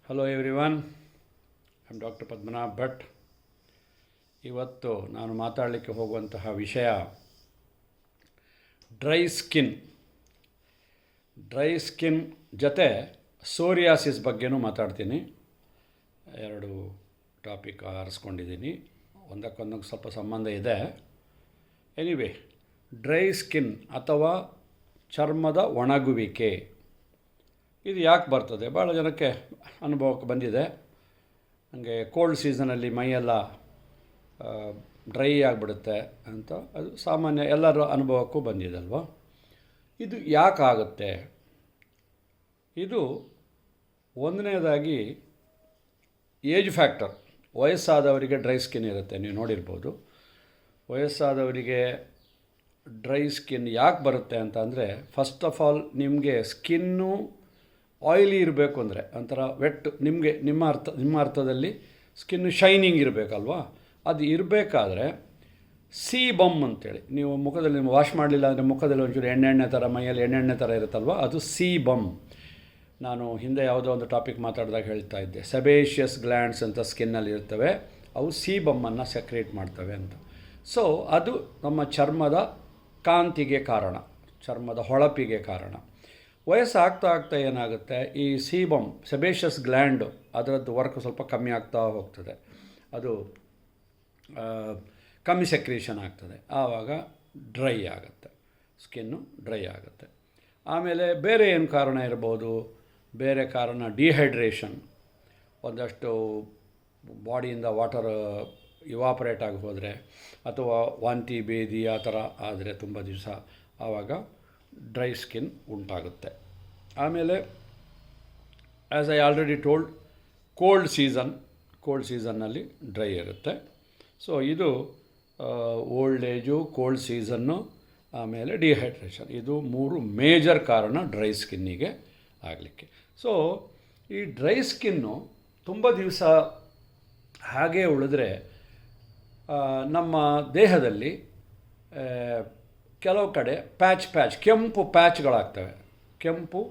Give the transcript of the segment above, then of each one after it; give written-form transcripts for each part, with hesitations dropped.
Hello everyone, I am doctor Padmanabh Bhat. ಇವತ್ತು ನಾನು ಮಾತಾಡಲಿಕ್ಕೆ ಹೋಗುವಂತಹ ವಿಷಯ ಡ್ರೈ ಸ್ಕಿನ್ ಜೊತೆ ಸೋರಿಯಾಸಿಸ್ ಬಗ್ಗೆನೂ ಮಾತಾಡ್ತೀನಿ. ಎರಡು ಟಾಪಿಕ್ ಆರಿಸ್ಕೊಂಡಿದ್ದೀನಿ, ಒಂದಕ್ಕೊಂದಕ್ಕೆ ಸ್ವಲ್ಪ ಸಂಬಂಧ ಇದೆ. ಎನಿವೆ, ಡ್ರೈ ಸ್ಕಿನ್ ಅಥವಾ ಚರ್ಮದ ಒಣಗುವಿಕೆ ಇದು ಯಾಕೆ ಬರ್ತದೆ? ಭಾಳ ಜನಕ್ಕೆ ಅನುಭವಕ್ಕೆ ಬಂದಿದೆ. ನನಗೆ ಕೋಲ್ಡ್ ಸೀಸನಲ್ಲಿ ಮೈಯೆಲ್ಲ ಡ್ರೈ ಆಗಿಬಿಡುತ್ತೆ ಅಂತ, ಅದು ಸಾಮಾನ್ಯ ಎಲ್ಲರ ಅನುಭವಕ್ಕೂ ಬಂದಿದೆ ಅಲ್ವಾ? ಇದು ಯಾಕಾಗುತ್ತೆ? ಇದು ಒಂದನೇದಾಗಿ ಏಜ್ ಫ್ಯಾಕ್ಟರ್. ವಯಸ್ಸಾದವರಿಗೆ ಡ್ರೈ ಸ್ಕಿನ್ ಇರುತ್ತೆ, ನೀವು ನೋಡಿರ್ಬೋದು. ವಯಸ್ಸಾದವರಿಗೆ ಡ್ರೈ ಸ್ಕಿನ್ ಯಾಕೆ ಬರುತ್ತೆ ಅಂತ ಅಂದರೆ, ಫಸ್ಟ್ ಆಫ್ ಆಲ್ ನಿಮಗೆ ಸ್ಕಿನ್ನು ಆಯಿಲಿ ಇರಬೇಕು ಅಂದರೆ, ಒಂಥರ ವೆಟ್, ನಿಮ್ಮ ಅರ್ಥದಲ್ಲಿ ಸ್ಕಿನ್ನು ಶೈನಿಂಗ್ ಇರಬೇಕಲ್ವಾ? ಅದು ಇರಬೇಕಾದ್ರೆ ಸೀಬಮ್ ಅಂತೇಳಿ, ನೀವು ಮುಖದಲ್ಲಿ ವಾಶ್ ಮಾಡಲಿಲ್ಲ ಅಂದರೆ ಮುಖದಲ್ಲಿ ಒಂಚೂರು ಎಣ್ಣೆ ಥರ, ಮೈಯಲ್ಲಿ ಎಣ್ಣೆ ಥರ ಇರುತ್ತಲ್ವ, ಅದು ಸೀಬಮ್. ನಾನು ಹಿಂದೆ ಯಾವುದೋ ಒಂದು ಟಾಪಿಕ್ ಮಾತಾಡಿದಾಗ ಹೇಳ್ತಾ ಇದ್ದೆ, ಸೆಬೇಷಿಯಸ್ ಗ್ಲ್ಯಾಂಡ್ಸ್ ಅಂತ ಸ್ಕಿನ್ನಲ್ಲಿ ಇರ್ತವೆ, ಅವು ಸೀಬಮ್ಮನ್ನು ಸೆಕ್ರೇಟ್ ಮಾಡ್ತವೆ ಅಂತ. ಸೊ ಅದು ನಮ್ಮ ಚರ್ಮದ ಕಾಂತಿಗೆ ಕಾರಣ, ಚರ್ಮದ ಹೊಳಪಿಗೆ ಕಾರಣ. ವಯಸ್ಸಾಗ್ತಾ ಏನಾಗುತ್ತೆ, ಈ ಸೆಬೇಷಿಯಸ್ ಗ್ಲ್ಯಾಂಡು ಅದರದ್ದು ವರ್ಕ್ ಸ್ವಲ್ಪ ಕಮ್ಮಿ ಆಗ್ತಾ ಹೋಗ್ತದೆ, ಅದು ಕಮ್ಮಿ ಸೆಕ್ರೇಷನ್ ಆಗ್ತದೆ, ಆವಾಗ ಡ್ರೈ ಆಗುತ್ತೆ, ಸ್ಕಿನ್ನು ಡ್ರೈ ಆಗುತ್ತೆ. ಆಮೇಲೆ ಬೇರೆ ಏನು ಕಾರಣ ಇರ್ಬೋದು? ಬೇರೆ ಕಾರಣ ಡಿಹೈಡ್ರೇಷನ್, ಒಂದಷ್ಟು ಬಾಡಿಯಿಂದ ವಾಟರ್ ಇವಾಪರೇಟ್ ಆಗಿ ಹೋದರೆ, ಅಥವಾ ವಾಂತಿ ಭೇದಿ ಆ ಥರ ಆದರೆ ತುಂಬ ದಿವಸ, ಆವಾಗ ಡ್ರೈ ಸ್ಕಿನ್ ಉಂಟಾಗುತ್ತೆ. ಆಮೇಲೆ as I already told, cold ಸೀಸನ್ನಲ್ಲಿ ಡ್ರೈ ಇರುತ್ತೆ. ಸೊ ಇದು ಓಲ್ಡ್ ಏಜು, ಕೋಲ್ಡ್ ಸೀಸನ್ನು, ಆಮೇಲೆ ಡಿಹೈಡ್ರೇಷನ್, ಇದು ಮೂರು ಮೇಜರ್ ಕಾರಣ ಡ್ರೈ ಸ್ಕಿನ್ನಿಗೆ ಆಗಲಿಕ್ಕೆ. ಸೊ ಈ ಡ್ರೈ ಸ್ಕಿನ್ನು ತುಂಬ ದಿವಸ ಹಾಗೇ ಉಳಿದ್ರೆ ನಮ್ಮ ದೇಹದಲ್ಲಿ ಕೆಲವು ಕಡೆ ಪ್ಯಾಚ್ ಕೆಂಪು ಪ್ಯಾಚ್ಗಳಾಗ್ತವೆ, ಕೆಂಪು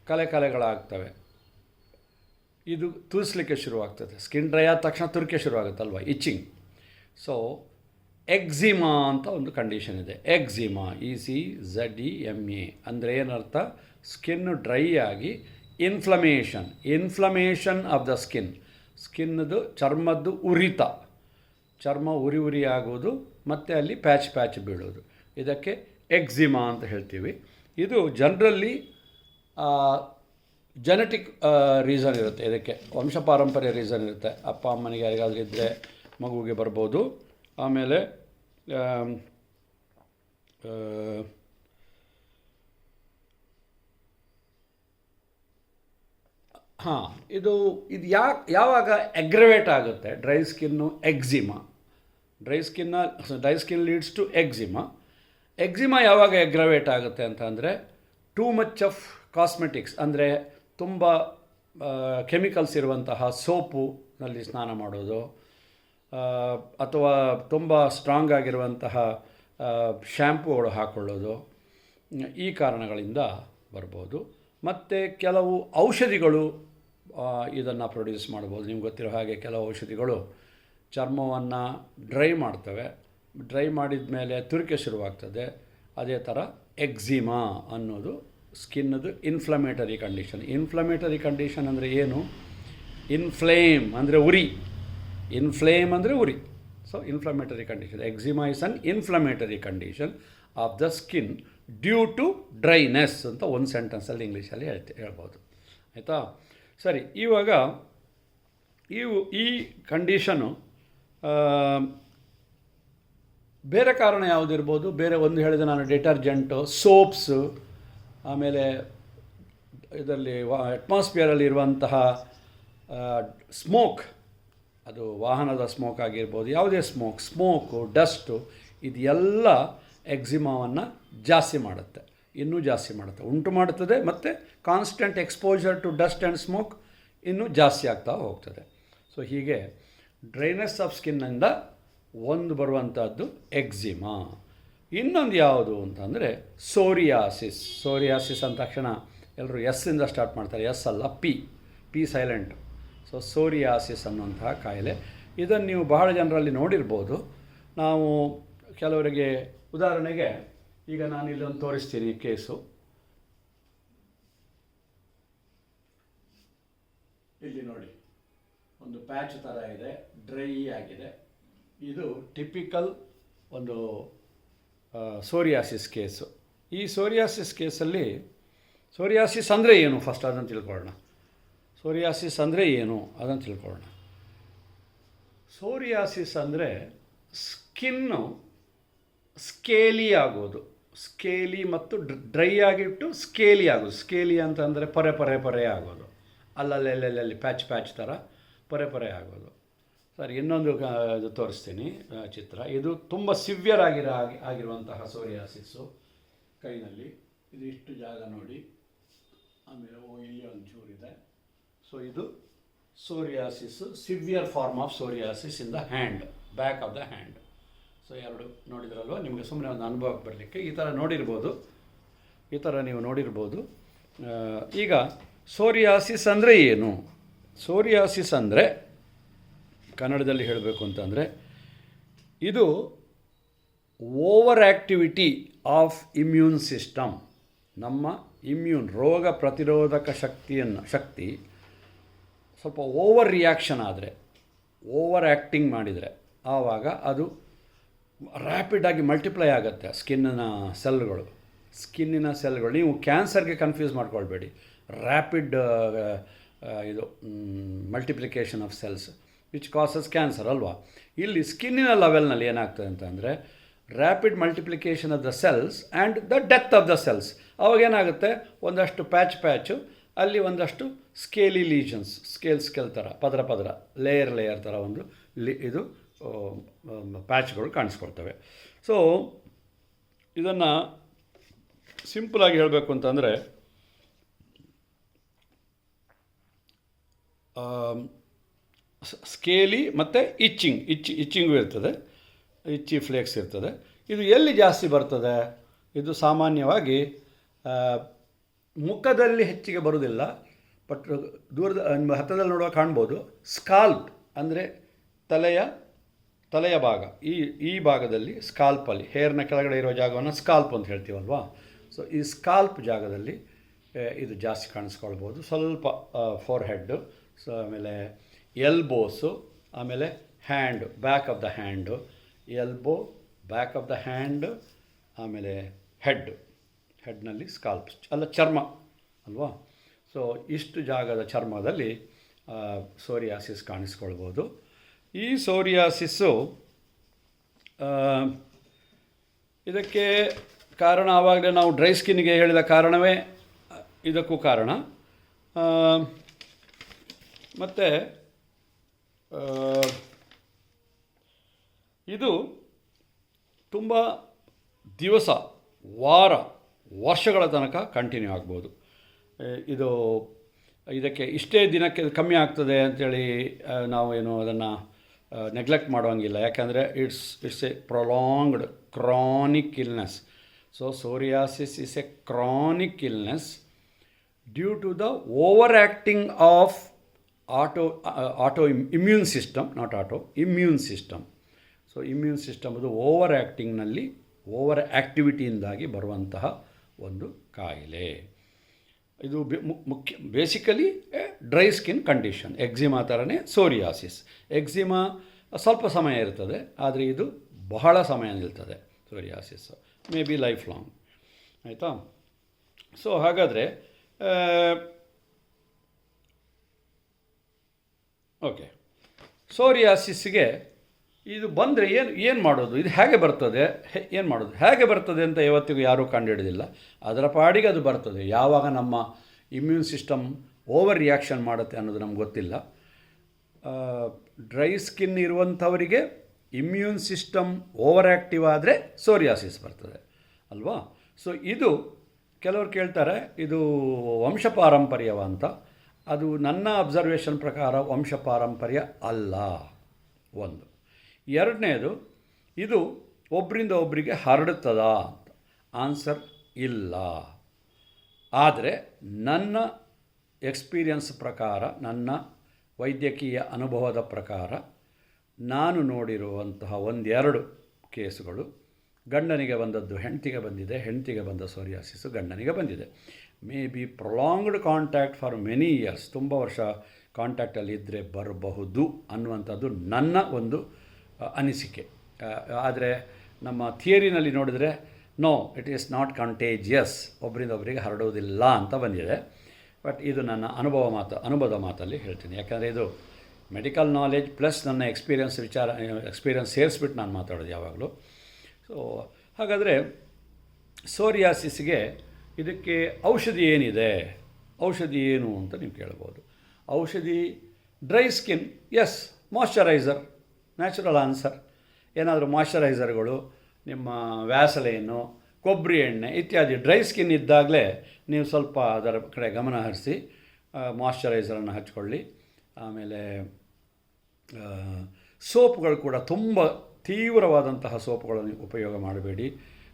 ಕಲೆಗಳಾಗ್ತವೆ. ಇದು ತುರಿಸ್ಲಿಕ್ಕೆ ಶುರುವಾಗ್ತದೆ. ಸ್ಕಿನ್ ಡ್ರೈ ಆದ ತಕ್ಷಣ ತುರಿಕೆ ಶುರುವಾಗುತ್ತಲ್ವ, ಇಚ್ಚಿಂಗ್. ಸೊ ಎಕ್ಸಿಮಾ ಅಂತ ಒಂದು ಕಂಡೀಷನ್ ಇದೆ. ಎಕ್ಸಿಮಾ, ECZEMA ಅಂದರೆ ಏನರ್ಥ? ಸ್ಕಿನ್ನು ಡ್ರೈ ಆಗಿ ಇನ್ಫ್ಲಮೇಷನ್ ಆಫ್ ದ ಸ್ಕಿನ್ನದು ಚರ್ಮದ್ದು ಉರಿತ, ಚರ್ಮ ಉರಿ ಆಗೋದು, ಮತ್ತು ಅಲ್ಲಿ ಪ್ಯಾಚ್ ಬೀಳೋದು, ಇದಕ್ಕೆ ಎಕ್ಸಿಮಾ ಅಂತ ಹೇಳ್ತೀವಿ. ಇದು ಜನರಲ್ಲಿ ಜೆನೆಟಿಕ್ ರೀಸನ್ ಇರುತ್ತೆ, ಇದಕ್ಕೆ ವಂಶಪಾರಂಪರ್ಯ ರೀಸನ್ ಇರುತ್ತೆ. ಅಪ್ಪ ಅಮ್ಮನಿಗೆ ಯಾರಿಗಾದ್ರೂ ಇದ್ದರೆ ಮಗುವಿಗೆ ಬರ್ಬೋದು. ಆಮೇಲೆ ಇದು ಯಾವಾಗ ಅಗ್ರವೇಟ್ ಆಗುತ್ತೆ dry skin? Eczema. Dry skin leads to eczema ಯಾವಾಗ ಅಗ್ರವೇಟ್ ಆಗುತ್ತೆ ಅಂತ ಅಂದರೆ, ಟೂ ಮಚ್ ಆಫ್ ಕಾಸ್ಮೆಟಿಕ್ಸ್, ಅಂದರೆ ತುಂಬ ಕೆಮಿಕಲ್ಸ್ ಇರುವಂತಹ ಸೋಪುನಲ್ಲಿ ಸ್ನಾನ ಮಾಡೋದು, ಅಥವಾ ತುಂಬ ಸ್ಟ್ರಾಂಗ್ ಆಗಿರುವಂತಹ ಶ್ಯಾಂಪೂಗಳು ಹಾಕ್ಕೊಳ್ಳೋದು, ಈ ಕಾರಣಗಳಿಂದ ಬರ್ಬೋದು. ಮತ್ತು ಕೆಲವು ಔಷಧಿಗಳು ಇದನ್ನು ಪ್ರೊಡ್ಯೂಸ್ ಮಾಡ್ಬೋದು. ನಿಮ್ಗೆ ಗೊತ್ತಿರೋ ಹಾಗೆ ಕೆಲವು ಔಷಧಿಗಳು ಚರ್ಮವನ್ನು ಡ್ರೈ ಮಾಡ್ತವೆ. ಡ್ರೈ ಮಾಡಿದ ಮೇಲೆ ತುರಿಕೆ ಶುರುವಾಗ್ತದೆ. ಅದೇ ಥರ ಎಕ್ಸಿಮಾ ಅನ್ನೋದು ಸ್ಕಿನ್ನದು ಇನ್ಫ್ಲಮೇಟರಿ ಕಂಡೀಷನ್ ಅಂದರೆ ಏನು? ಇನ್ಫ್ಲೇಮ್ ಅಂದರೆ ಉರಿ, so inflammatory condition. Eczema is an inflammatory condition of the skin due to dryness ಅಂತ ಒಂದು ಸೆಂಟೆನ್ಸಲ್ಲಿ ಇಂಗ್ಲೀಷಲ್ಲಿ ಹೇಳ್ಬೋದು. ಆಯಿತಾ? ಸರಿ, ಇವಾಗ ಈ ಕಂಡೀಷನು ಬೇರೆ ಕಾರಣ ಯಾವುದಿರ್ಬೋದು? ಬೇರೆ ಒಂದು ಹೇಳಿದೆ ನಾನು, ಡಿಟರ್ಜೆಂಟು, ಸೋಪ್ಸು, ಆಮೇಲೆ ಇದರಲ್ಲಿ ಅಟ್ಮಾಸ್ಫಿಯರಲ್ಲಿ ಇರುವಂತಹ ಸ್ಮೋಕ್, ಅದು ವಾಹನದ ಸ್ಮೋಕ್ ಆಗಿರ್ಬೋದು, ಯಾವುದೇ ಸ್ಮೋಕು, ಡಸ್ಟು, ಇದೆಲ್ಲ ಎಕ್ಸಿಮಾವನ್ನು ಇನ್ನೂ ಜಾಸ್ತಿ ಮಾಡುತ್ತೆ, ಉಂಟು ಮಾಡುತ್ತದೆ. ಮತ್ತು constant exposure to dust and smoke ಇನ್ನೂ ಜಾಸ್ತಿ ಆಗ್ತಾ ಹೋಗ್ತದೆ. ಸೊ ಹೀಗೆ ಡ್ರೈನೆಸ್ ಆಫ್ ಸ್ಕಿನ್ನಿಂದ ಒಂದು ಬರುವಂಥದ್ದು ಎಕ್ಸಿಮಾ. ಇನ್ನೊಂದು ಯಾವುದು ಅಂತಂದರೆ ಸೋರಿಯಾಸಿಸ್ ಅಂದ ತಕ್ಷಣ ಎಲ್ಲರೂ ಎಸ್ಸಿಂದ ಸ್ಟಾರ್ಟ್ ಮಾಡ್ತಾರೆ. ಎಸ್ ಅಲ್ಲ, ಪಿ ಸೈಲೆಂಟ್. ಸೊ ಸೋರಿಯಾಸಿಸ್ ಅನ್ನುವಂತಹ ಕಾಯಿಲೆ, ಇದನ್ನು ನೀವು ಬಹಳ ಜನರಲ್ಲಿ ನೋಡಿರ್ಬೋದು. ನಾವು ಕೆಲವರಿಗೆ ಉದಾಹರಣೆಗೆ ಈಗ ನಾನು ಇಲ್ಲೊಂದು ತೋರಿಸ್ತೀನಿ ಕೇಸು. ಇಲ್ಲಿ ನೋಡಿ, ಒಂದು ಪ್ಯಾಚ್ ಥರ ಇದೆ, ಡ್ರೈ ಆಗಿದೆ. ಇದು ಟಿಪಿಕಲ್ ಒಂದು ಸೋರಿಯಾಸಿಸ್ ಕೇಸು. ಈ ಸೋರಿಯಾಸಿಸ್ ಕೇಸಲ್ಲಿ ಸೋರಿಯಾಸಿಸ್ ಅಂದರೆ ಏನು ಫಸ್ಟ್ ಅದನ್ನು ತಿಳ್ಕೊಳ್ಳೋಣ. ಸೋರಿಯಾಸಿಸ್ ಅಂದರೆ ಏನು ಅದನ್ನು ತಿಳ್ಕೊಳ್ಳೋಣ. ಸೋರಿಯಾಸಿಸ್ ಅಂದರೆ ಸ್ಕಿನ್ನು ಸ್ಕೇಲಿ ಆಗೋದು. ಸ್ಕೇಲಿ ಮತ್ತು ಡ್ರೈ ಆಗಿಟ್ಟು ಸ್ಕೇಲಿ ಆಗೋದು. ಸ್ಕೇಲಿ ಅಂತಂದರೆ ಪರೆ ಆಗೋದು, ಅಲ್ಲಲ್ಲಿ ಪ್ಯಾಚ್ ಥರ ಪರೆ ಆಗೋದು. ಸರಿ, ಇನ್ನೊಂದು ಇದು ತೋರಿಸ್ತೀನಿ ಚಿತ್ರ. ಇದು ತುಂಬ ಸಿವಿಯರ್ ಆಗಿರುವಂತಹ ಸೋರಿಯಾಸಿಸ್ಸು. ಕೈನಲ್ಲಿ ಇದು ಇಷ್ಟು ಜಾಗ ನೋಡಿ, ಆಮೇಲೆ ಇಲ್ಲಿ ಒಂಚೂರಿದೆ. ಸೊ ಇದು psoriasis, severe form of psoriasis in the hand, back of the hand. So ಎರಡು ನೋಡಿದ್ರಲ್ವ, ನಿಮಗೆ ಸುಮ್ಮನೆ ಒಂದು ಅನುಭವಕ್ಕೆ ಬರಲಿಕ್ಕೆ ಈ ಥರ ನೋಡಿರ್ಬೋದು, ಈ ಥರ ನೀವು ನೋಡಿರ್ಬೋದು. ಈಗ ಸೋರಿಯಾಸಿಸ್ ಅಂದರೆ ಏನು? ಸೋರಿಯಾಸಿಸ್ ಅಂದರೆ ಕನ್ನಡದಲ್ಲಿ ಹೇಳಬೇಕು ಅಂತಂದರೆ, ಇದು over activity of immune system. ನಮ್ಮ ರೋಗ ಪ್ರತಿರೋಧಕ ಶಕ್ತಿ ಸ್ವಲ್ಪ ಓವರ್ ರಿಯಾಕ್ಷನ್ ಆದರೆ, ಓವರ್ ಆ್ಯಕ್ಟಿಂಗ್ ಮಾಡಿದರೆ, ಆವಾಗ ಅದು ರ್ಯಾಪಿಡಾಗಿ ಮಲ್ಟಿಪ್ಲೈ ಆಗುತ್ತೆ ಸ್ಕಿನ್ನಿನ ಸೆಲ್ಗಳು. ನೀವು ಕ್ಯಾನ್ಸರ್ಗೆ ಕನ್ಫ್ಯೂಸ್ ಮಾಡ್ಕೊಳ್ಬೇಡಿ. ರ್ಯಾಪಿಡ್ ಇದು multiplication of cells which causes cancer ಅಲ್ವಾ. ಇಲ್ಲಿ ಸ್ಕಿನ್ನಿನ ಲೆವೆಲ್ನಲ್ಲಿ ಏನಾಗ್ತದೆ ಅಂತಂದರೆ, rapid multiplication of the cells and the death of the cells. ಅವಾಗೇನಾಗುತ್ತೆ, ಒಂದಷ್ಟು ಪ್ಯಾಚು, ಅಲ್ಲಿ ಒಂದಷ್ಟು ಸ್ಕೇಲಿ ಲೀಜನ್ಸ್, ಸ್ಕೇಲ್ ಥರ ಪದರ ಲೇಯರ್ ಥರ ಒಂದು ಇದು ಪ್ಯಾಚ್ಗಳು ಕಾಣಿಸ್ಕೊಳ್ತವೆ. ಸೊ ಇದನ್ನು ಸಿಂಪಲಾಗಿ ಹೇಳಬೇಕು ಅಂತಂದರೆ, ಸ್ಕೇಲಿ ಮತ್ತು ಇಚ್ಚಿಂಗು ಇರ್ತದೆ, ಇಚ್ಚಿ ಫ್ಲೇಕ್ಸ್ ಇರ್ತದೆ. ಇದು ಎಲ್ಲಿ ಜಾಸ್ತಿ ಬರ್ತದೆ? ಇದು ಸಾಮಾನ್ಯವಾಗಿ ಮುಖದಲ್ಲಿ ಹೆಚ್ಚಿಗೆ ಬರುವುದಿಲ್ಲ, ಬಟ್ ಹತ್ತಿರದಲ್ಲಿ ನೋಡುವಾಗ ಕಾಣ್ಬೋದು. ಸ್ಕಾಲ್ಪ್ ಅಂದರೆ ತಲೆಯ ಭಾಗ, ಈ ಭಾಗದಲ್ಲಿ ಸ್ಕಾಲ್ಪಲ್ಲಿ, ಹೇರ್ನ ಕೆಳಗಡೆ ಇರೋ ಜಾಗವನ್ನು ಸ್ಕಾಲ್ಪ್ ಅಂತ ಹೇಳ್ತೀವಲ್ವಾ. ಸೊ ಈ ಸ್ಕಾಲ್ಪ್ ಜಾಗದಲ್ಲಿ ಇದು ಜಾಸ್ತಿ ಕಾಣಿಸ್ಕೊಳ್ಬೋದು. ಸ್ವಲ್ಪ ಫೋರ್ ಹೆಡ್ಡು, ಸೊ ಆಮೇಲೆ ಎಲ್ಬೋಸು, ಆಮೇಲೆ hand, back of the hand, elbow, back of the hand, ಆಮೇಲೆ ಹೆಡ್ನಲ್ಲಿ ಸ್ಕಾಲ್ಪ್ ಅಲ್ಲ, ಚರ್ಮ ಅಲ್ವಾ. ಸೊ ಇಷ್ಟು ಜಾಗದ ಚರ್ಮದಲ್ಲಿ ಸೋರಿಯಾಸಿಸ್ ಕಾಣಿಸ್ಕೊಳ್ಬೋದು. ಈ ಸೋರಿಯಾಸಿಸ್ಸು ಇದಕ್ಕೆ ಕಾರಣ ಆವಾಗಲೇ ನಾವು ಡ್ರೈ ಸ್ಕಿನ್ನಿಗೆ ಹೇಳಿದ ಕಾರಣವೇ ಇದಕ್ಕೂ ಕಾರಣ. ಮತ್ತು ಇದು ತುಂಬ ದಿವಸ, ವರ್ಷಗಳ ತನಕ ಕಂಟಿನ್ಯೂ ಆಗ್ಬೋದು. ಇದಕ್ಕೆ ಇಷ್ಟೇ ದಿನಕ್ಕೆ ಕಮ್ಮಿ ಆಗ್ತದೆ ಅಂಥೇಳಿ ನಾವೇನು ಅದನ್ನು ನೆಗ್ಲೆಕ್ಟ್ ಮಾಡುವಂಗಿಲ್ಲ. ಯಾಕಂದರೆ it's a prolonged chronic illness. So psoriasis is a chronic illness due to the over acting of immune system. So immune system ಅದು ಓವರ್ ಆ್ಯಕ್ಟಿಂಗ್ನಲ್ಲಿ, ಓವರ್ ಆ್ಯಕ್ಟಿವಿಟಿಯಿಂದಾಗಿ ಬರುವಂತಹ ಒಂದು ಕಾಯಿಲೆ. ಇದು basically dry skin condition. Eczema ಥರನೇ ಸೋರಿಯಾಸಿಸ್. ಎಕ್ಸಿಮಾ ಸ್ವಲ್ಪ ಸಮಯ ಇರ್ತದೆ, ಆದರೆ ಇದು ಬಹಳ ಸಮಯ ನಿಲ್ತದೆ psoriasis, maybe life long. ಆಯಿತಾ? ಸೊ ಹಾಗಾದರೆ ಓಕೆ, ಸೋರಿಯಾಸಿಸ್ಗೆ ಇದು ಬಂದರೆ ಏನು ಮಾಡೋದು? ಇದು ಹೇಗೆ ಬರ್ತದೆ? ಏನು ಮಾಡೋದು? ಹೇಗೆ ಬರ್ತದೆ ಅಂತ ಇವತ್ತಿಗೂ ಯಾರೂ ಕಂಡುಹಿಡಿದಿಲ್ಲ. ಅದರ ಪಾಡಿಗೆ ಅದು ಬರ್ತದೆ. ಯಾವಾಗ ನಮ್ಮ ಇಮ್ಯೂನ್ ಸಿಸ್ಟಮ್ ಓವರ್ ರಿಯಾಕ್ಷನ್ ಮಾಡುತ್ತೆ ಅನ್ನೋದು ನಮ್ಗೆ ಗೊತ್ತಿಲ್ಲ. ಡ್ರೈ ಸ್ಕಿನ್ ಇರುವಂಥವರಿಗೆ ಇಮ್ಯೂನ್ ಸಿಸ್ಟಮ್ ಓವರ್ ಆ್ಯಕ್ಟಿವ್ ಆದರೆ ಸೋರಿಯಾಸಿಸ್ ಬರ್ತದೆ ಅಲ್ವಾ. ಸೊ ಇದು ಕೆಲವರು ಕೇಳ್ತಾರೆ, ಇದು ವಂಶಪಾರಂಪರ್ಯವ ಅಂತ. ಅದು ನನ್ನ ಅಬ್ಸರ್ವೇಷನ್ ಪ್ರಕಾರ ವಂಶಪಾರಂಪರ್ಯ ಅಲ್ಲ, ಒಂದು. ಎರಡನೇದು, ಇದು ಒಬ್ಬರಿಂದ ಒಬ್ಬರಿಗೆ ಹರಡುತ್ತದಾ ಅಂತ ಆನ್ಸರ್ ಇಲ್ಲ. ಆದರೆ ನನ್ನ ಎಕ್ಸ್ಪೀರಿಯನ್ಸ್ ಪ್ರಕಾರ, ನನ್ನ ವೈದ್ಯಕೀಯ ಅನುಭವದ ಪ್ರಕಾರ ನಾನು ನೋಡಿರುವಂತಹ ಒಂದೆರಡು ಕೇಸುಗಳು, ಗಂಡನಿಗೆ ಬಂದದ್ದು ಹೆಂಡತಿಗೆ ಬಂದಿದೆ, ಹೆಂಡತಿಗೆ ಬಂದ ಸೋರಿಯಾಸಿಸು ಗಂಡನಿಗೆ ಬಂದಿದೆ. May be prolonged contact for many years, ತುಂಬ ವರ್ಷ ಕಾಂಟ್ಯಾಕ್ಟಲ್ಲಿ ಇದ್ದರೆ ಬರಬಹುದು ಅನ್ನುವಂಥದ್ದು ನನ್ನ ಒಂದು ಅನಿಸಿಕೆ. ಆದರೆ ನಮ್ಮ ಥಿಯರಿನಲ್ಲಿ ನೋಡಿದರೆ no, it is not contagious, ಒಬ್ಬರಿಂದ ಒಬ್ಬರಿಗೆ ಹರಡುವುದಿಲ್ಲ ಅಂತ ಬಂದಿದೆ. ಬಟ್ ಇದು ನನ್ನ ಅನುಭವದ ಮಾತಲ್ಲಿ ಹೇಳ್ತೀನಿ. ಯಾಕಂದರೆ ಇದು ಮೆಡಿಕಲ್ ನಾಲೆಜ್ ಪ್ಲಸ್ ನನ್ನ ಎಕ್ಸ್ಪೀರಿಯನ್ಸ್ ಸೇರಿಸ್ಬಿಟ್ಟು ನಾನು ಮಾತಾಡೋದು ಯಾವಾಗಲೂ. ಸೊ ಹಾಗಾದರೆ ಸೋರಿಯಾಸಿಸ್ಗೆ ಇದಕ್ಕೆ ಔಷಧಿ ಏನಿದೆ, ಔಷಧಿ ಏನು ಅಂತ ನೀವು ಕೇಳ್ಬೋದು. ಔಷಧಿ dry skin, yes, moisturiser, natural answer. ಏನಾದರೂ ಮಾಯ್ಶ್ಚರೈಸರ್ಗಳು, ನಿಮ್ಮ ವ್ಯಾಸಲೈನು, ಕೊಬ್ಬರಿ ಎಣ್ಣೆ ಇತ್ಯಾದಿ ಡ್ರೈ ಸ್ಕಿನ್ ಇದ್ದಾಗಲೇ ನೀವು ಸ್ವಲ್ಪ ಅದರ ಕಡೆ ಗಮನ ಹರಿಸಿ ಮಾಯ್ಶ್ಚರೈಸರನ್ನು ಹಚ್ಕೊಳ್ಳಿ. ಆಮೇಲೆ ಸೋಪ್ಗಳು ಕೂಡ ತುಂಬ ತೀವ್ರವಾದಂತಹ ಸೋಪ್ಗಳನ್ನು ಉಪಯೋಗ ಮಾಡಬೇಡಿ.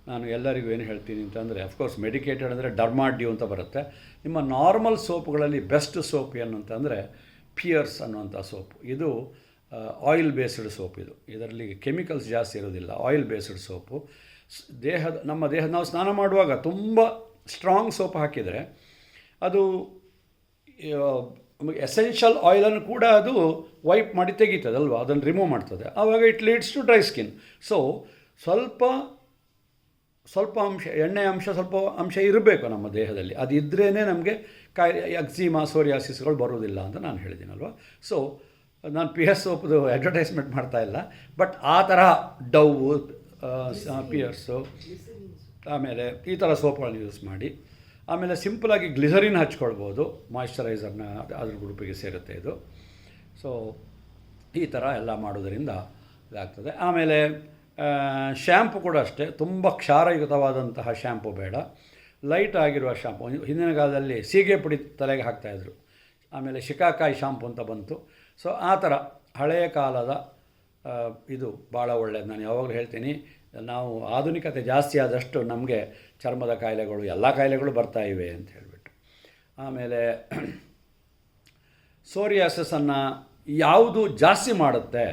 ನಾನು ಎಲ್ಲರಿಗೂ ಏನು ಹೇಳ್ತೀನಿ ಅಂತಂದರೆ, ಅಫ್ಕೋರ್ಸ್ ಮೆಡಿಕೇಟೆಡ್ ಅಂದರೆ ಡರ್ಮಾಡ್ಯೂ ಅಂತ ಬರುತ್ತೆ. ನಿಮ್ಮ ನಾರ್ಮಲ್ ಸೋಪ್ಗಳಲ್ಲಿ ಬೆಸ್ಟ್ ಸೋಪ್ ಏನು ಅಂತಂದರೆ ಪಿಯರ್ಸ್ ಅನ್ನುವಂಥ ಸೋಪ್. ಇದು ಆಯಿಲ್ ಬೇಸ್ಡ್ ಸೋಪ್. ಇದರಲ್ಲಿ ಕೆಮಿಕಲ್ಸ್ ಜಾಸ್ತಿ ಇರೋದಿಲ್ಲ, ಆಯಿಲ್ ಬೇಸ್ಡ್ ಸೋಪು. ನಮ್ಮ ದೇಹದ ನಾವು ಸ್ನಾನ ಮಾಡುವಾಗ ತುಂಬ ಸ್ಟ್ರಾಂಗ್ ಸೋಪ್ ಹಾಕಿದರೆ ಅದು ಎಸೆನ್ಷಿಯಲ್ ಆಯಿಲನ್ನು ಕೂಡ ಅದು ವೈಪ್ ಮಾಡಿ ತೆಗೀತದಲ್ವ, ಅದನ್ನು ರಿಮೂವ್ ಮಾಡ್ತದೆ. ಆವಾಗ it leads to dry skin. So ಸ್ವಲ್ಪ ಎಣ್ಣೆ ಅಂಶ ಸ್ವಲ್ಪ ಅಂಶ ಇರಬೇಕು ನಮ್ಮ ದೇಹದಲ್ಲಿ. ಅದು ಇದ್ರೇ ನಮಗೆ ಎಕ್ಸಿಮಾ, ಸೋರಿಯಾಸಿಸ್ಗಳು ಬರೋದಿಲ್ಲ ಅಂತ ನಾನು ಹೇಳಿದ್ದೀನಲ್ವ. ಸೊ ನಾನು ಪಿಯರ್ಸ್ ಸೋಪ್ದು ಅಡ್ವರ್ಟೈಸ್ಮೆಂಟ್ ಮಾಡ್ತಾ ಇಲ್ಲ, ಬಟ್ ಆ ಥರ ಡವ್, ಪಿಯರ್ಸು, ಆಮೇಲೆ ಈ ಥರ ಸೋಪ್ಗಳನ್ನ ಯೂಸ್ ಮಾಡಿ. ಆಮೇಲೆ ಸಿಂಪಲಾಗಿ ಗ್ಲಿಸರಿನ್ ಹಚ್ಕೊಳ್ಬೋದು, ಮಾಯ್ಶ್ಚರೈಸರ್ನ ಅದ್ರ ಗ್ರೂಪಿಗೆ ಸೇರುತ್ತೆ ಇದು. ಸೊ ಈ ಥರ ಎಲ್ಲ ಮಾಡೋದರಿಂದ ಇದಾಗ್ತದೆ. ಆಮೇಲೆ ಶ್ಯಾಂಪು ಕೂಡ ಅಷ್ಟೇ, ತುಂಬ ಕ್ಷಾರಯುತವಾದಂತಹ ಶ್ಯಾಂಪು ಬೇಡ, ಲೈಟ್ ಆಗಿರುವ ಶ್ಯಾಂಪು. ಹಿಂದಿನ ಕಾಲದಲ್ಲಿ ಸೀಗೆ ಪುಡಿ ತಲೆಗೆ ಹಾಕ್ತಾಯಿದ್ರು, ಆಮೇಲೆ ಶಿಕಾಕಾಯಿ ಶಾಂಪು ಅಂತ ಬಂತು. ಸೊ ಆ ಥರ ಹಳೆಯ ಕಾಲದ ಇದು ಭಾಳ ಒಳ್ಳೆಯದು. ನಾನು ಯಾವಾಗಲೂ ಹೇಳ್ತೀನಿ, ನಾವು ಆಧುನಿಕತೆ ಜಾಸ್ತಿ ಆದಷ್ಟು ನಮಗೆ ಚರ್ಮದ ಕಾಯಿಲೆಗಳು, ಎಲ್ಲ ಕಾಯಿಲೆಗಳು ಬರ್ತಾ ಇವೆ ಅಂತ ಹೇಳಿಬಿಟ್ಟು. ಆಮೇಲೆ ಸೋರಿಯಾಸಿಸನ್ನು ಯಾವುದು ಜಾಸ್ತಿ ಮಾಡುತ್ತೆ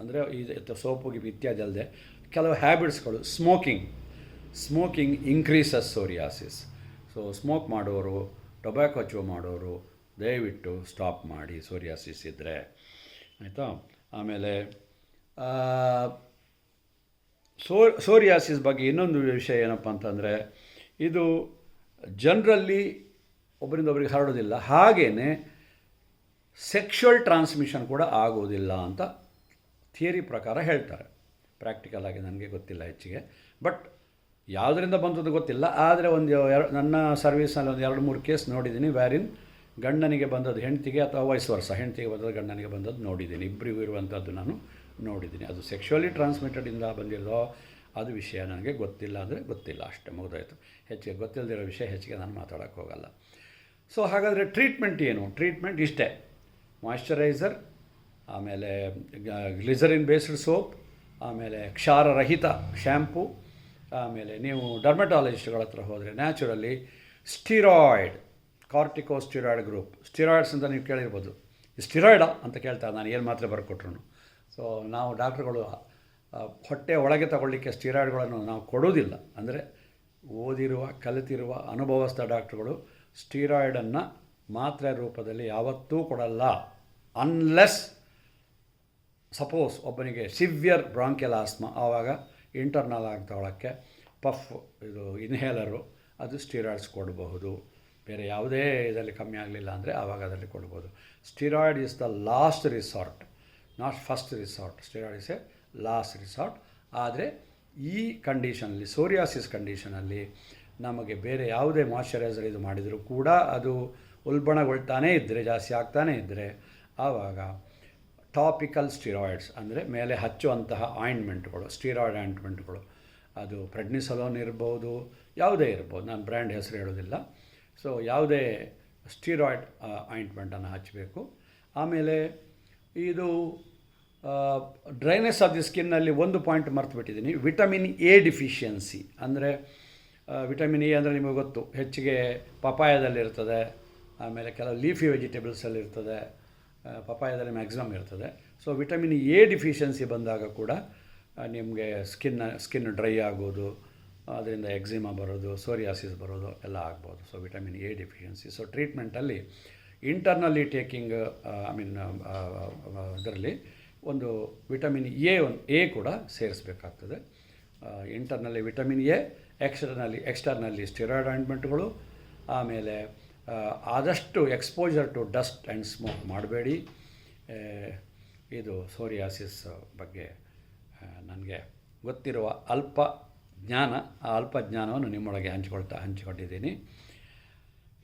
ಅಂದರೆ ಇದು ಸೋಪುಗೆ ಇತ್ಯಾದಿ ಅಲ್ಲದೆ ಕೆಲವು ಹ್ಯಾಬಿಟ್ಸ್ಗಳು. Smoking increases psoriasis. So smoke ಮಾಡೋರು, ಟೊಬ್ಯಾಕೊ ಚೂ ಮಾಡೋರು ದಯವಿಟ್ಟು ಸ್ಟಾಪ್ ಮಾಡಿ, ಸೋರಿಯಾಸಿಸ್ ಇದ್ದರೆ, ಆಯಿತಾ. ಆಮೇಲೆ ಸೋರಿಯಾಸಿಸ್ ಬಗ್ಗೆ ಇನ್ನೊಂದು ವಿಷಯ ಏನಪ್ಪ ಅಂತಂದರೆ, ಇದು ಜನರಲ್ಲಿ ಒಬ್ಬರಿಂದ ಒಬ್ಬರಿಗೆ ಹರಡೋದಿಲ್ಲ, ಹಾಗೆಯೇ ಸೆಕ್ಷುವಲ್ ಟ್ರಾನ್ಸ್ಮಿಷನ್ ಕೂಡ ಆಗೋದಿಲ್ಲ ಅಂತ ಥಿಯರಿ ಪ್ರಕಾರ ಹೇಳ್ತಾರೆ. ಪ್ರಾಕ್ಟಿಕಲ್ ಆಗಿ ನನಗೆ ಗೊತ್ತಿಲ್ಲ ಹೆಚ್ಚಿಗೆ, ಬಟ್ ಯಾವುದರಿಂದ ಬಂದದ್ದು ಗೊತ್ತಿಲ್ಲ. ಆದರೆ ನನ್ನ ಸರ್ವೀಸ್ನಲ್ಲಿ ಒಂದು 2-3 ಕೇಸ್ ನೋಡಿದ್ದೀನಿ, ವ್ಯಾರಿನ್ ಗಂಡನಿಗೆ ಬಂದದ್ದು ಹೆಂಡತಿಗೆ ಅಥವಾ ವಯಸ್ಸು ವರ್ಷ, ಹೆಂಡತಿಗೆ ಬಂದದ್ದು ಗಂಡನಿಗೆ ಬಂದದ್ದು ನೋಡಿದ್ದೀನಿ. ಇಬ್ಬರಿಗೂ ಇರುವಂಥದ್ದು ನಾನು ನೋಡಿದ್ದೀನಿ. ಅದು ಸೆಕ್ಷುವಲಿ ಟ್ರಾನ್ಸ್ಮಿಟೆಡಿಂದ ಬಂದಿರೋ ಅದು ವಿಷಯ ನನಗೆ ಗೊತ್ತಿಲ್ಲ ಅಂದರೆ ಗೊತ್ತಿಲ್ಲ, ಅಷ್ಟೇ, ಮುಗಿದೋಯ್ತು. ಹೆಚ್ಚಿಗೆ ಗೊತ್ತಿಲ್ಲದಿರೋ ವಿಷಯ ಹೆಚ್ಚಿಗೆ ನಾನು ಮಾತಾಡೋಕ್ಕೆ ಹೋಗಲ್ಲ. ಸೊ ಹಾಗಾದರೆ ಟ್ರೀಟ್ಮೆಂಟ್ ಏನು? ಟ್ರೀಟ್ಮೆಂಟ್ ಇಷ್ಟೇ: ಮಾಯ್ಶ್ಚರೈಸರ್, ಆಮೇಲೆ ಗ್ಲಿಸರಿನ್ ಬೇಸ್ಡ್ ಸೋಪ್, ಆಮೇಲೆ ಕ್ಷಾರರಹಿತ ಶ್ಯಾಂಪು, ಆಮೇಲೆ ನೀವು ಡರ್ಮಟಾಲಜಿಸ್ಟ್ಗಳ ಹತ್ರ ಹೋದರೆ ನ್ಯಾಚುರಲಿ ಸ್ಟಿರಾಯ್ಡ್, ಕಾರ್ಟಿಕೋಸ್ಟಿರಾಯ್ಡ್ ಗ್ರೂಪ್. ಸ್ಟಿರಾಯ್ಡ್ಸ್ ಅಂತ ನೀವು ಕೇಳಿರ್ಬೋದು. ಸ್ಟಿರಾಯ್ಡಾ ಅಂತ ಕೇಳ್ತಾರೆ ನಾನು ಏನು ಮಾತ್ರೆ ಬರ್ಕೊಟ್ರು. ಸೊ ನಾವು ಡಾಕ್ಟ್ರುಗಳು ಹೊಟ್ಟೆ ಒಳಗೆ ತಗೊಳ್ಳಿಕ್ಕೆ ಸ್ಟಿರಾಯ್ಡ್ಗಳನ್ನು ನಾವು ಕೊಡೋದಿಲ್ಲ. ಅಂದರೆ ಓದಿರುವ, ಕಲಿತಿರುವ, ಅನುಭವಸ್ಥ ಡಾಕ್ಟ್ರುಗಳು ಸ್ಟಿರಾಯ್ಡನ್ನು ಮಾತ್ರೆ ರೂಪದಲ್ಲಿ ಯಾವತ್ತೂ ಕೊಡಲ್ಲ. ಅನ್ಲೆಸ್ ಸಪೋಸ್ ಒಬ್ಬನಿಗೆ ಸಿವಿಯರ್ ಬ್ರಾಂಕಿಯಲ್ ಆಸ್ಮಾ, ಆವಾಗ ಇಂಟರ್ನಲ್ ಆಗಿ ತಗೊಳ್ಳೋಕ್ಕೆ ಪಫ್, ಇದು ಇನ್ಹೇಲರು, ಅದು ಸ್ಟಿರಾಯ್ಡ್ಸ್ ಕೊಡಬಹುದು. ಬೇರೆ ಯಾವುದೇ ಇದರಲ್ಲಿ ಕಮ್ಮಿ ಆಗಲಿಲ್ಲ ಅಂದರೆ ಆವಾಗ ಅದರಲ್ಲಿ ಕೊಡ್ಬೋದು. Steroid is the last resort, not first resort. Steroid is A last resort. ಆದರೆ ಈ ಕಂಡೀಷನಲ್ಲಿ, ಸೋರಿಯಾಸಿಸ್ ಕಂಡೀಷನಲ್ಲಿ, ನಮಗೆ ಬೇರೆ ಯಾವುದೇ ಮಾಯ್ಶ್ಚರೈಸರ್ ಇದು ಮಾಡಿದರೂ ಕೂಡ ಅದು ಉಲ್ಬಣಗೊಳ್ತಾನೇ ಇದ್ದರೆ, ಜಾಸ್ತಿ ಆಗ್ತಾನೇ ಇದ್ದರೆ, ಆವಾಗ ಟಾಪಿಕಲ್ ಸ್ಟಿರಾಯ್ಡ್ಸ್ ಅಂದರೆ ಮೇಲೆ ಹಚ್ಚುವಂತಹ ಆಯಿಂಟ್ಮೆಂಟ್ಗಳು, ಸ್ಟಿರಾಯ್ಡ್ ಆಯಿಂಟ್ಮೆಂಟ್ಗಳು, ಅದು ಪ್ರೆಡ್ನಿಸಲೋನ್ ಇರ್ಬೋದು, ಯಾವುದೇ ಇರ್ಬೋದು, ನಾನು ಬ್ರ್ಯಾಂಡ್ ಹೆಸರು ಹೇಳೋದಿಲ್ಲ. ಸೊ ಯಾವುದೇ ಸ್ಟಿರಾಯ್ಡ್ ಆಯಿಂಟ್ಮೆಂಟನ್ನು ಹಚ್ಚಬೇಕು. ಆಮೇಲೆ ಇದು ಡ್ರೈನೆಸ್ ಆಫ್ ದಿ ಸ್ಕಿನ್ನಲ್ಲಿ ಒಂದು ಪಾಯಿಂಟ್ ಮರ್ತುಬಿಟ್ಟಿದ್ದೀನಿ, ವಿಟಮಿನ್ ಎ ಡಿಫಿಷಿಯನ್ಸಿ. ಅಂದರೆ ವಿಟಮಿನ್ ಎ ಅಂದರೆ ನಿಮಗೆ ಗೊತ್ತು, ಹೆಚ್ಚಿಗೆ ಪಪಾಯದಲ್ಲಿರ್ತದೆ, ಆಮೇಲೆ ಕೆಲವು ಲೀಫಿ ವೆಜಿಟೇಬಲ್ಸಲ್ಲಿ ಇರ್ತದೆ, ಪಪಾಯದಲ್ಲಿ ಮ್ಯಾಕ್ಸಿಮಮ್ ಇರ್ತದೆ. ಸೊ ವಿಟಮಿನ್ ಎ ಡಿಫಿಷಿಯನ್ಸಿ ಬಂದಾಗ ಕೂಡ ನಿಮಗೆ ಸ್ಕಿನ್ ಡ್ರೈ ಆಗೋದು, ಅದರಿಂದ ಎಕ್ಸಿಮಾ ಬರೋದು, ಸೋರಿಯಾಸಿಸ್ ಬರೋದು ಎಲ್ಲ ಆಗ್ಬೋದು. So vitamin A deficiency. So ಟ್ರೀಟ್ಮೆಂಟಲ್ಲಿ ಇಂಟರ್ನಲ್ಲಿ ಟೇಕಿಂಗ್ ಇದರಲ್ಲಿ ಒಂದು ವಿಟಮಿನ್ ಎ ಕೂಡ ಸೇರಿಸಬೇಕಾಗ್ತದೆ. Internally vitamin A, externally steroid ಆಯಿಂಟ್ಮೆಂಟ್ಗಳು. ಆಮೇಲೆ ಆದಷ್ಟು exposure to dust and smoke ಮಾಡಬೇಡಿ. ಇದು ಸೋರಿಯಾಸಿಸ್ ಬಗ್ಗೆ ನನಗೆ ಗೊತ್ತಿರುವ ಅಲ್ಪ ಜ್ಞಾನ, ಆ ಅಲ್ಪ ಜ್ಞಾನವನ್ನು ನಿಮ್ಮೊಳಗೆ ಹಂಚಿಕೊಂಡಿದ್ದೀನಿ.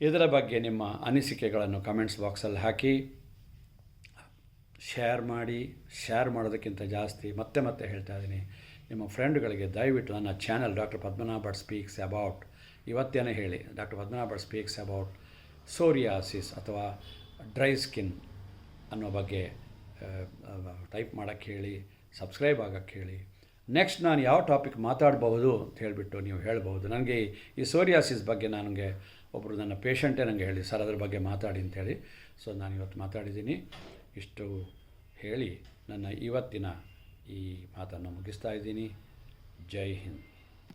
ಇದರ ಬಗ್ಗೆ ನಿಮ್ಮ ಅನಿಸಿಕೆಗಳನ್ನು ಕಮೆಂಟ್ಸ್ ಬಾಕ್ಸಲ್ಲಿ ಹಾಕಿ, ಶೇರ್ ಮಾಡೋದಕ್ಕಿಂತ ಜಾಸ್ತಿ ಮತ್ತೆ ಹೇಳ್ತಾ ಇದ್ದೀನಿ, ನಿಮ್ಮ ಫ್ರೆಂಡ್ಗಳಿಗೆ ದಯವಿಟ್ಟು ನನ್ನ channel doctor Padmanabh Bhat speaks about, ಇವತ್ತೇನೆ ಹೇಳಿ doctor Padmanabh Bhat speaks about psoriasis ಅಥವಾ ಡ್ರೈ ಸ್ಕಿನ್ ಅನ್ನೋ ಬಗ್ಗೆ ಟೈಪ್ ಮಾಡೋಕ್ಕೆ ಹೇಳಿ, ಸಬ್ಸ್ಕ್ರೈಬ್ ಆಗೋಕ್ಕೆ ಹೇಳಿ. ನೆಕ್ಸ್ಟ್ ನಾನು ಯಾವ ಟಾಪಿಕ್ ಮಾತಾಡಬಹುದು ಅಂತ ಹೇಳಿಬಿಟ್ಟು ನೀವು ಹೇಳ್ಬೋದು. ನನಗೆ ಈ ಸೋರಿಯಾಸಿಸ್ ಬಗ್ಗೆ ಒಬ್ಬರು ನನ್ನ ಪೇಷಂಟೇ ನನಗೆ ಹೇಳಿ, ಸರ್ ಅದ್ರ ಬಗ್ಗೆ ಮಾತಾಡಿ ಅಂತೇಳಿ. ಸೊ ನಾನು ಇವತ್ತು ಮಾತಾಡಿದ್ದೀನಿ. ಇಷ್ಟು ಹೇಳಿ ನನ್ನ ಇವತ್ತಿನ ಈ ಮಾತನ್ನು ಮುಗಿಸ್ತಾ ಇದ್ದೀನಿ. ಜೈ ಹಿಂದ್.